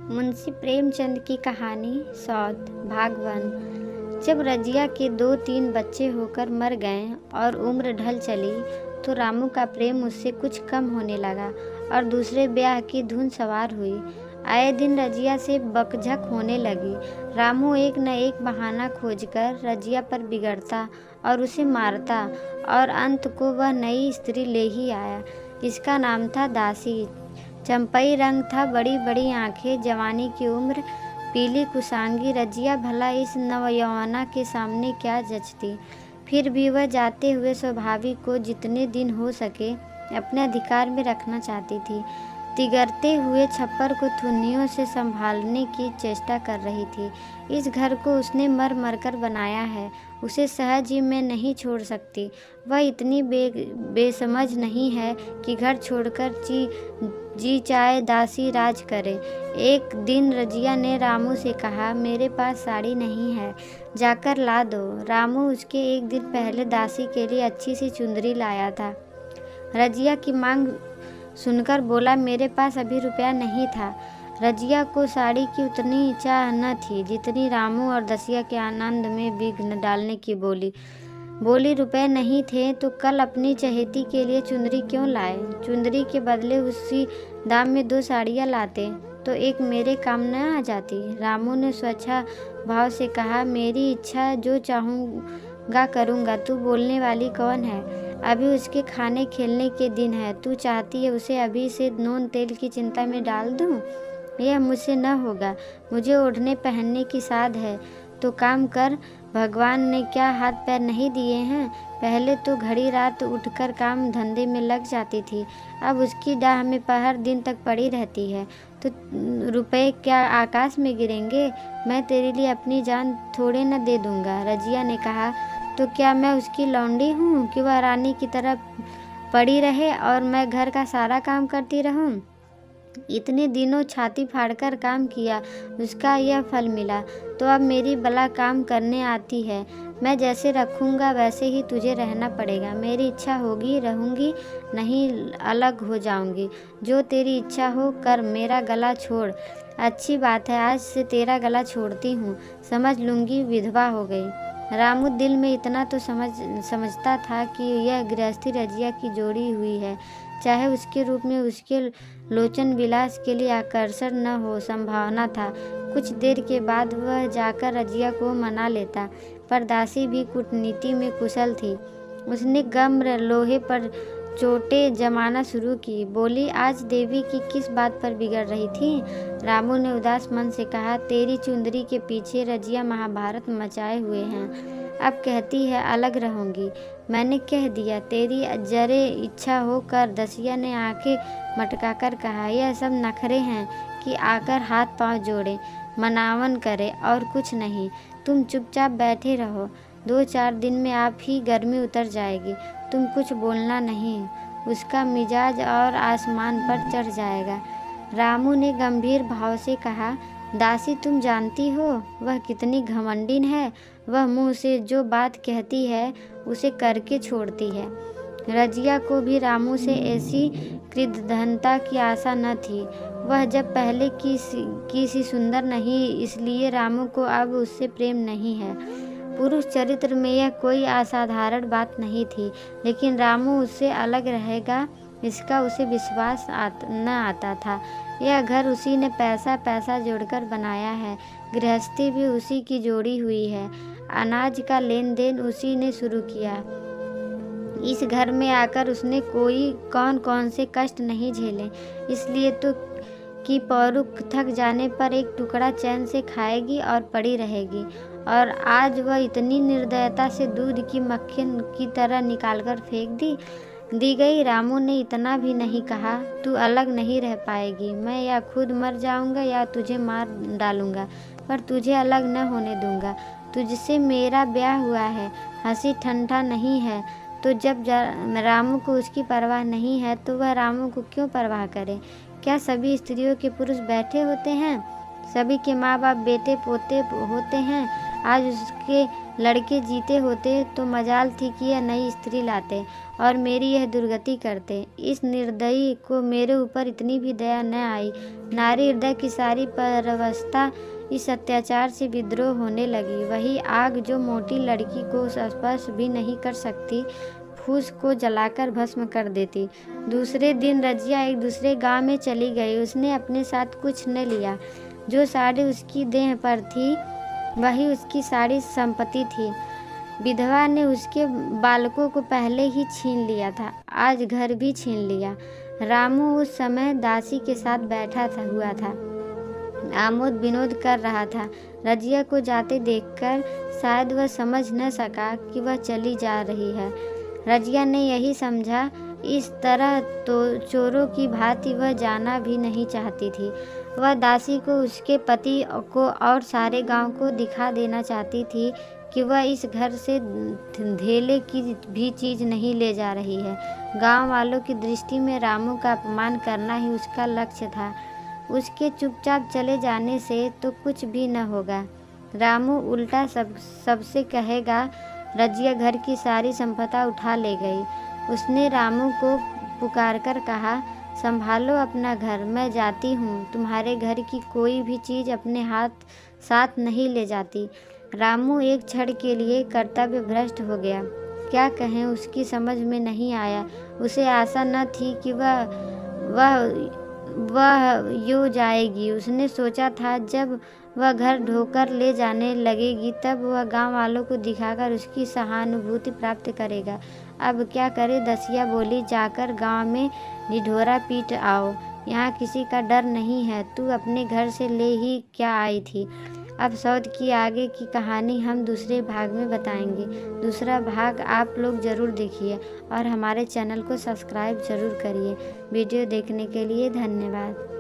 मुंशी प्रेमचंद की कहानी सौत भाग 1। जब रजिया के 2-3 बच्चे होकर मर गए और उम्र ढल चली तो रामू का प्रेम उससे कुछ कम होने लगा और दूसरे ब्याह की धुन सवार हुई। आए दिन रजिया से बकझक होने लगी। रामू एक न एक बहाना खोजकर रजिया पर बिगड़ता और उसे मारता और अंत को वह नई स्त्री ले ही आया। इसका नाम था दासी। चंपई रंग था, बड़ी बड़ी आंखें, जवानी की उम्र, पीली कुशांगी। रजिया भला इस नवयौवना के सामने क्या जचती। फिर भी वह जाते हुए स्वाभाविक को जितने दिन हो सके अपने अधिकार में रखना चाहती थी। तिगरते हुए छप्पर को थुन्नियों से संभालने की चेष्टा कर रही थी। इस घर को उसने मर मर कर बनाया है, उसे सहज ही मैं नहीं छोड़ सकती। वह इतनी बेसमझ नहीं है कि घर छोड़कर जी चाहे दासी राज करे। एक दिन रजिया ने रामू से कहा, मेरे पास साड़ी नहीं है, जाकर ला दो। रामू उसके एक दिन पहले दासी के लिए अच्छी सी चुंदरी लाया था। रजिया की मांग सुनकर बोला, मेरे पास अभी रुपया नहीं था। रजिया को साड़ी की उतनी चाह न थी जितनी रामू और दसिया के आनंद में विघ्न डालने की बोली रुपए नहीं थे तो कल अपनी चहेती के लिए चुंदरी क्यों लाए। चुंदरी के बदले उसी दाम में 2 साड़ियाँ लाते तो एक मेरे काम न आ जाती। रामू ने स्वच्छा भाव से कहा, मेरी इच्छा, जो चाहूँगा करूँगा। तू बोलने वाली कौन है? अभी उसके खाने खेलने के दिन है। तू चाहती है उसे अभी से नून तेल की चिंता में डाल दूँ? यह मुझसे न होगा। मुझे ओढ़ने पहनने की साध है तो काम कर। भगवान ने क्या हाथ पैर नहीं दिए हैं? पहले तो घड़ी रात उठकर काम धंधे में लग जाती थी, अब उसकी डाह में पहर दिन तक पड़ी रहती है। तो रुपए क्या आकाश में गिरेंगे? मैं तेरे लिए अपनी जान थोड़े न दे दूँगा। रजिया ने कहा, तो क्या मैं उसकी लौंडी हूँ कि वह रानी की तरह पड़ी रहे और मैं घर का सारा काम करती रहूँ? इतने दिनों छाती फाड़कर काम किया, उसका यह फल मिला, तो अब मेरी बला काम करने आती है। मैं जैसे रखूँगा वैसे ही तुझे रहना पड़ेगा। मेरी इच्छा होगी रहूँगी, नहीं अलग हो जाऊँगी। जो तेरी इच्छा हो कर, मेरा गला छोड़। अच्छी बात है, आज से तेरा गला छोड़ती हूँ, समझ लूँगी विधवा हो गई। रामू दिल में इतना तो समझता था कि यह गृहस्थी रजिया की जोड़ी हुई है, चाहे उसके रूप में उसके लोचन विलास के लिए आकर्षण न हो संभावना था। कुछ देर के बाद वह जाकर रजिया को मना लेता, पर दासी भी कूटनीति में कुशल थी। उसने गम्र लोहे पर चोटें जमाना शुरू की। बोली, आज देवी की किस बात पर बिगड़ रही थी? रामू ने उदास मन से कहा, तेरी चुंदरी के पीछे रजिया महाभारत मचाए हुए हैं। अब कहती है अलग रहूंगी। मैंने कह दिया, तेरी जरे इच्छा हो कर। दसिया ने आंखें मटकाकर कहा, यह सब नखरे हैं कि आकर हाथ पांव जोड़े, मनावन करे और कुछ नहीं। तुम चुपचाप बैठे रहो, 2-4 दिन में आप ही गर्मी उतर जाएगी। तुम कुछ बोलना नहीं, उसका मिजाज और आसमान पर चढ़ जाएगा। रामू ने गंभीर भाव से कहा, दासी तुम जानती हो वह कितनी घमंडिन है। वह मुँह से जो बात कहती है उसे करके छोड़ती है। रजिया को भी रामू से ऐसी कृतघ्नता की आशा न थी। वह जब पहले की सी सुंदर नहीं, इसलिए रामू को अब उससे प्रेम नहीं है। पुरुष चरित्र में यह कोई असाधारण बात नहीं थी, लेकिन रामू उससे अलग रहेगा इसका उसे विश्वास न आता था। यह घर उसी ने पैसा जोड़कर बनाया है, गृहस्थी भी उसी की जोड़ी हुई है, अनाज का लेन देन उसी ने शुरू किया। इस घर में आकर उसने कौन से कष्ट नहीं झेले, इसलिए तो कि पौरुख थक जाने पर एक टुकड़ा चैन से खाएगी और पड़ी रहेगी। और आज वह इतनी निर्दयता से दूध की मक्खन की तरह निकालकर फेंक दी गई। रामू ने इतना भी नहीं कहा, तू अलग नहीं रह पाएगी। मैं या खुद मर जाऊंगा या तुझे मार डालूंगा, पर तुझे अलग न होने दूंगा। तुझसे मेरा ब्याह हुआ है, हंसी ठंडा नहीं है। तो जब रामू को उसकी परवाह नहीं है तो वह रामू को क्यों परवाह करे? क्या सभी स्त्रियों के पुरुष बैठे होते हैं? सभी के माँ बाप बेटे पोते होते हैं? आज उसके लड़के जीते होते तो मजाल थी कि यह नई स्त्री लाते और मेरी यह दुर्गति करते। इस निर्दयी को मेरे ऊपर इतनी भी दया न आई। नारी हृदय की सारी परवस्था इस अत्याचार से विद्रोह होने लगी। वही आग जो मोटी लड़की को स्पर्श भी नहीं कर सकती, फूस को जलाकर भस्म कर देती। दूसरे दिन रजिया एक दूसरे गांव में चली गई। उसने अपने साथ कुछ न लिया। जो साड़ी उसकी देह पर थी वही उसकी सारी संपत्ति थी। विधवा ने उसके बालकों को पहले ही छीन लिया था, आज घर भी छीन लिया। रामू उस समय दासी के साथ बैठा हुआ था, आमोद विनोद कर रहा था। रजिया को जाते देखकर शायद वह समझ न सका कि वह चली जा रही है। रजिया ने यही समझा। इस तरह तो चोरों की भांति वह जाना भी नहीं चाहती थी। वह दासी को, उसके पति को और सारे गांव को दिखा देना चाहती थी कि वह इस घर से धेले की भी चीज़ नहीं ले जा रही है। गांव वालों की दृष्टि में रामू का अपमान करना ही उसका लक्ष्य था। उसके चुपचाप चले जाने से तो कुछ भी न होगा। रामू उल्टा सबसे कहेगा, रजिया घर की सारी संपदा उठा ले गई। उसने रामू को पुकारकर कहा, संभालो अपना घर, मैं जाती हूँ। तुम्हारे घर की कोई भी चीज़ अपने साथ नहीं ले जाती। रामू एक क्षण के लिए कर्तव्य भ्रष्ट हो गया। क्या कहें, उसकी समझ में नहीं आया। उसे आशा न थी कि वह यूँ जाएगी। उसने सोचा था जब वह घर ढोकर ले जाने लगेगी तब वह गांव वालों को दिखाकर उसकी सहानुभूति प्राप्त करेगा। अब क्या करे। दसिया बोली, जाकर गांव में ढिढोरा पीट आओ, यहाँ किसी का डर नहीं है। तू अपने घर से ले ही क्या आई थी। अब सौद की आगे की कहानी हम दूसरे भाग में बताएंगे। दूसरा भाग आप लोग ज़रूर देखिए और हमारे चैनल को सब्सक्राइब ज़रूर करिए। वीडियो देखने के लिए धन्यवाद।